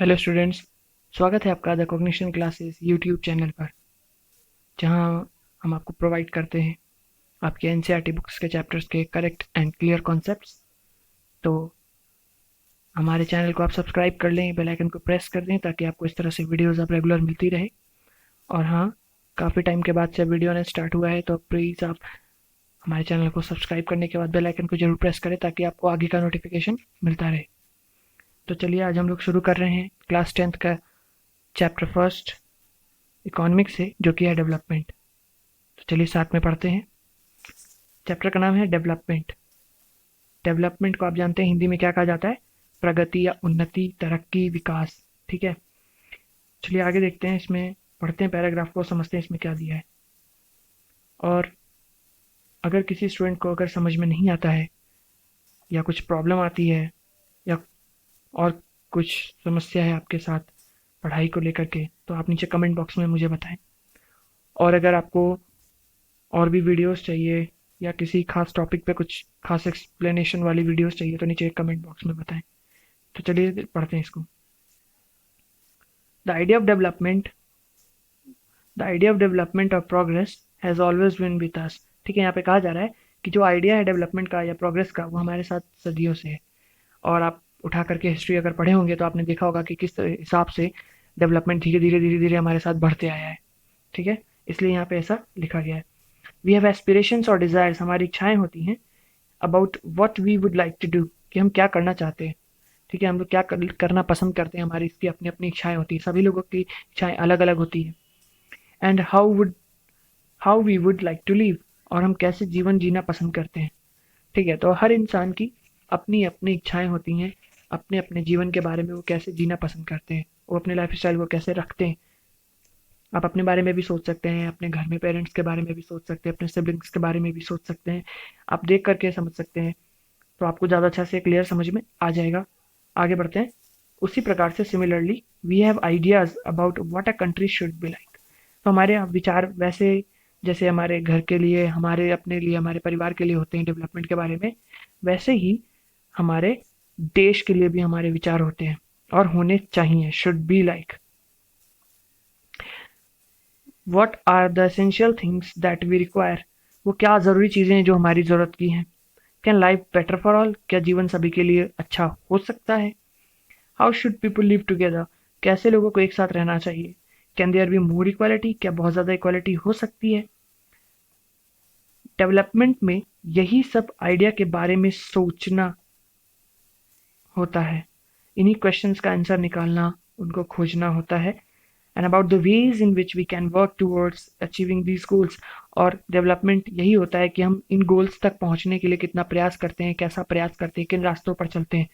Hello students. स्वागत है आपका the cognition classes YouTube channel पर, जहां हम आपको प्रोवाइड करते हैं आपके एनसीईआरटी बुक्स के चैप्टर्स के करेक्ट एंड क्लियर कॉन्सेप्ट्स। तो हमारे चैनल को आप सब्सक्राइब कर लें, बेल आइकन को प्रेस कर दें ताकि आपको इस तरह से वीडियोस आप रेगुलर मिलती रहे। और हाँ, काफ़ी टाइम के बाद से वीडियो ने स्टार्ट हुआ है, तो प्लीज़ आप हमारे चैनल को सब्सक्राइब करने के बाद बेल आइकन को जरूर प्रेस करें ताकि आपको आगे का नोटिफिकेशन मिलता रहे। तो चलिए आज हम लोग शुरू कर रहे हैं क्लास 10th का चैप्टर फर्स्ट इकोनॉमिक्स से, जो कि है डेवलपमेंट। तो चलिए साथ में पढ़ते हैं। चैप्टर का नाम है डेवलपमेंट। डेवलपमेंट को आप जानते हैं हिंदी में क्या कहा जाता है? प्रगति या उन्नति, तरक्की, विकास। ठीक है, चलिए आगे देखते हैं, इसमें पढ़ते हैं पैराग्राफ को, समझते हैं इसमें क्या दिया है। और अगर किसी स्टूडेंट को अगर समझ में नहीं आता है या कुछ प्रॉब्लम आती है या और कुछ समस्या है आपके साथ पढ़ाई को लेकर के, तो आप नीचे कमेंट बॉक्स में मुझे बताएं। और अगर आपको और भी वीडियोस चाहिए या किसी खास टॉपिक पे कुछ खास एक्सप्लेनेशन वाली वीडियोस चाहिए, तो नीचे कमेंट बॉक्स में बताएं। तो चलिए पढ़ते हैं इसको। The idea of development the idea of development of progress has always been with us. ठीक है, यहाँ पे कहा जा रहा है कि जो आइडिया है डेवलपमेंट का या प्रोग्रेस का, वो हमारे साथ सदियों से है। और आप उठा करके हिस्ट्री अगर पढ़े होंगे तो आपने देखा होगा कि किस हिसाब से डेवलपमेंट धीरे धीरे हमारे साथ बढ़ते आया है। ठीक है, इसलिए यहाँ पे ऐसा लिखा गया है। वी हैव एस्पिरेशंस और डिज़ायर्स, हमारी इच्छाएं होती हैं। About what we would like to do, कि हम क्या करना चाहते हैं। ठीक है, हम लोग क्या करना पसंद करते हैं, हमारी इसकी अपनी अपनी इच्छाएं होती हैं, सभी लोगों की इच्छाएं अलग अलग होती हैं। And how we would like to live, और हम कैसे जीवन जीना पसंद करते हैं। ठीक है, तो हर इंसान की अपनी अपनी इच्छाएं होती हैं, अपने अपने जीवन के बारे में वो कैसे जीना पसंद करते हैं, वो अपने लाइफ स्टाइल को कैसे रखते हैं। आप अपने बारे में भी सोच सकते हैं, अपने घर में पेरेंट्स के बारे में भी सोच सकते हैं, अपने सिबलिंग्स के बारे में भी सोच सकते हैं। आप देख करके समझ सकते हैं, तो आपको ज़्यादा अच्छा से क्लियर समझ में आ जाएगा। आगे बढ़ते हैं। उसी प्रकार से similarly we have ideas about what a country should be like. तो हमारे विचार वैसे जैसे हमारे घर के लिए, हमारे अपने लिए, हमारे परिवार के लिए होते हैं डेवलपमेंट के बारे में, वैसे ही हमारे देश के लिए भी हमारे विचार होते हैं और होने चाहिए, should be like. What are the essential things that we require, वो क्या ज़रूरी चीज़ें हैं जो हमारी ज़रूरत की हैं। Can life better for all, क्या जीवन सभी के लिए अच्छा हो सकता है। How should people live together, कैसे लोगों को एक साथ रहना चाहिए। Can there be more equality, क्या बहुत ज़्यादा इक्वालिटी हो सकती है। डेवलपमेंट में यही सब आइडिया के बारे में सोचना होता है, इन्हीं क्वेश्चंस का आंसर निकालना, उनको खोजना होता है। And about the ways in which we can work towards achieving these goals, और डेवलपमेंट यही होता है कि हम इन गोल्स तक पहुंचने के लिए कितना प्रयास करते हैं, कैसा प्रयास करते हैं, किन रास्तों पर चलते हैं।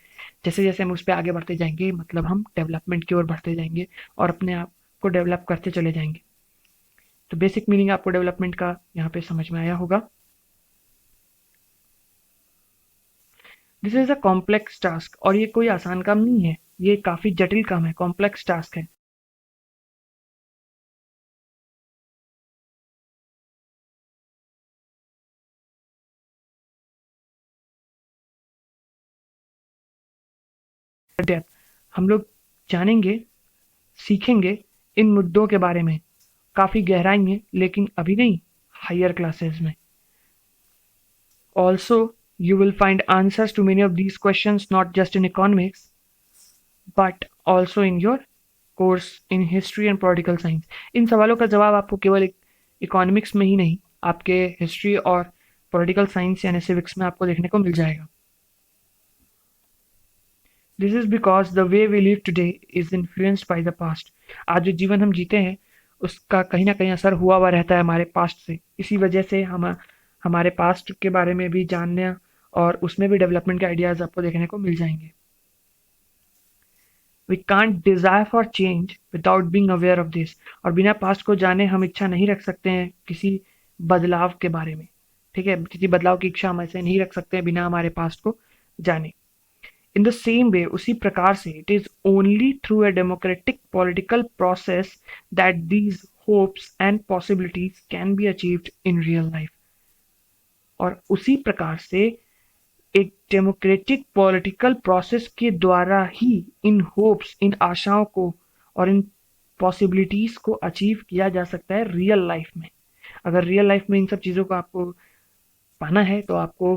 जैसे जैसे हम उस पर आगे बढ़ते जाएंगे, मतलब हम डेवलपमेंट की ओर बढ़ते जाएंगे और अपने आप को डेवलप करते चले जाएंगे। तो बेसिक मीनिंग आपको डेवलपमेंट का यहाँ पे समझ में आया होगा। This is a complex task, और ये कोई आसान काम नहीं है, ये काफी जटिल काम है, कॉम्प्लेक्स टास्क है। डेप्थ, हम लोग जानेंगे, सीखेंगे इन मुद्दों के बारे में काफ़ी गहराई में, लेकिन अभी नहीं, हायर क्लासेस में। Also you will find answers to many of these questions not just in economics but also in your course in history and political science। इन सवालों का जवाब आपको केवल इकोनॉमिक्स में ही नहीं, आपके हिस्ट्री और पॉलिटिकल साइंस यानी सिविक्स में आपको देखने को मिल जाएगा। This is because the way we live today is influenced by the past. आज जो जीवन हम जीते हैं उसका कहीं ना कहीं असर हुआ हुआ रहता है हमारे पास्ट से। इसी वजह से हम हमारे पास्ट के बारे में भी जानना, और उसमें भी डेवलपमेंट के आइडियाज आपको देखने को मिल जाएंगे। We can't desire for change without being aware of this, और बिना पास्ट को जाने हम इच्छा नहीं रख सकते हैं किसी बदलाव के बारे में। ठीक है, किसी बदलाव की इच्छा हम ऐसे नहीं रख सकते हैं बिना हमारे पास्ट को जाने। इन द सेम वे, उसी प्रकार से, it is only through a democratic political process that these hopes and possibilities can be achieved in real life. और उसी प्रकार से एक डेमोक्रेटिक पॉलिटिकल प्रोसेस के द्वारा ही इन होप्स, इन आशाओं को और इन पॉसिबिलिटीज को अचीव किया जा सकता है रियल लाइफ में। अगर रियल लाइफ में इन सब चीज़ों को आपको पाना है तो आपको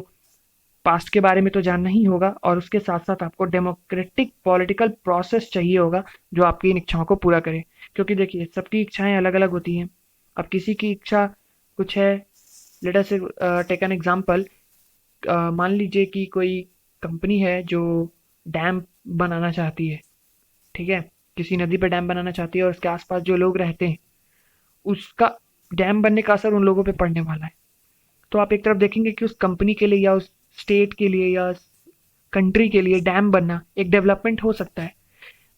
पास्ट के बारे में तो जानना ही होगा, और उसके साथ साथ आपको डेमोक्रेटिक पॉलिटिकल प्रोसेस चाहिए होगा जो आपकी इन इच्छाओं को पूरा करे। क्योंकि देखिए, सबकी इच्छाएं अलग अलग होती हैं। अब किसी की इच्छा कुछ है, let us take an example. मान लीजिए कि कोई कंपनी है जो डैम बनाना चाहती है, ठीक है, किसी नदी पर डैम बनाना चाहती है, और उसके आसपास जो लोग रहते हैं उसका डैम बनने का असर उन लोगों पे पड़ने वाला है। तो आप एक तरफ देखेंगे कि उस कंपनी के लिए या उस स्टेट के लिए या कंट्री के लिए डैम बनना एक डेवलपमेंट हो सकता है।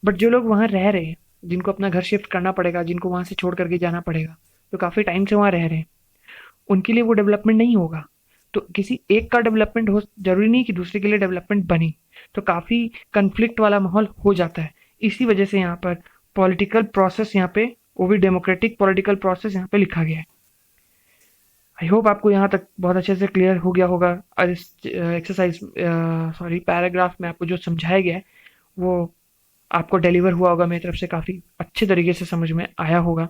बट जो लोग वहाँ रह रहे हैं, जिनको अपना घर शिफ्ट करना पड़ेगा, जिनको वहाँ से छोड़ करके जाना पड़ेगा, तो काफ़ी टाइम से वहाँ रह रहे हैं, उनके लिए वो डेवलपमेंट नहीं होगा। तो किसी एक का डेवलपमेंट हो, जरूरी नहीं कि दूसरे के लिए डेवलपमेंट बनी। तो काफ़ी कन्फ्लिक्ट वाला माहौल हो जाता है। इसी वजह से यहाँ पर पॉलिटिकल प्रोसेस, यहाँ पे वो भी डेमोक्रेटिक पॉलिटिकल प्रोसेस यहाँ पे लिखा गया है। आई होप आपको यहाँ तक बहुत अच्छे से क्लियर हो गया होगा। और इस एक्सरसाइज, सॉरी, पैराग्राफ में आपको जो समझाया गया है वो आपको डिलीवर हुआ होगा मेरी तरफ से, काफ़ी अच्छे तरीके से समझ में आया होगा।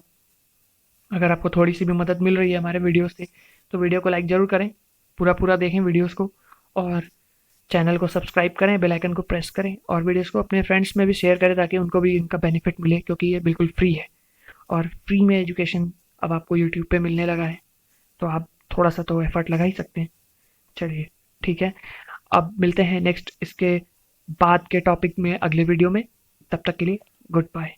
अगर आपको थोड़ी सी भी मदद मिल रही है हमारे वीडियो से तो वीडियो को लाइक ज़रूर करें, पूरा पूरा देखें वीडियोस को, और चैनल को सब्सक्राइब करें, बेल आइकन को प्रेस करें, और वीडियोस को अपने फ्रेंड्स में भी शेयर करें ताकि उनको भी इनका बेनिफिट मिले, क्योंकि ये बिल्कुल फ्री है। और फ्री में एजुकेशन अब आपको यूट्यूब पे मिलने लगा है, तो आप थोड़ा सा तो एफर्ट लगा ही सकते हैं। चलिए, ठीक है, अब मिलते हैं नेक्स्ट इसके बाद के टॉपिक में अगले वीडियो में। तब तक के लिए गुड बाय।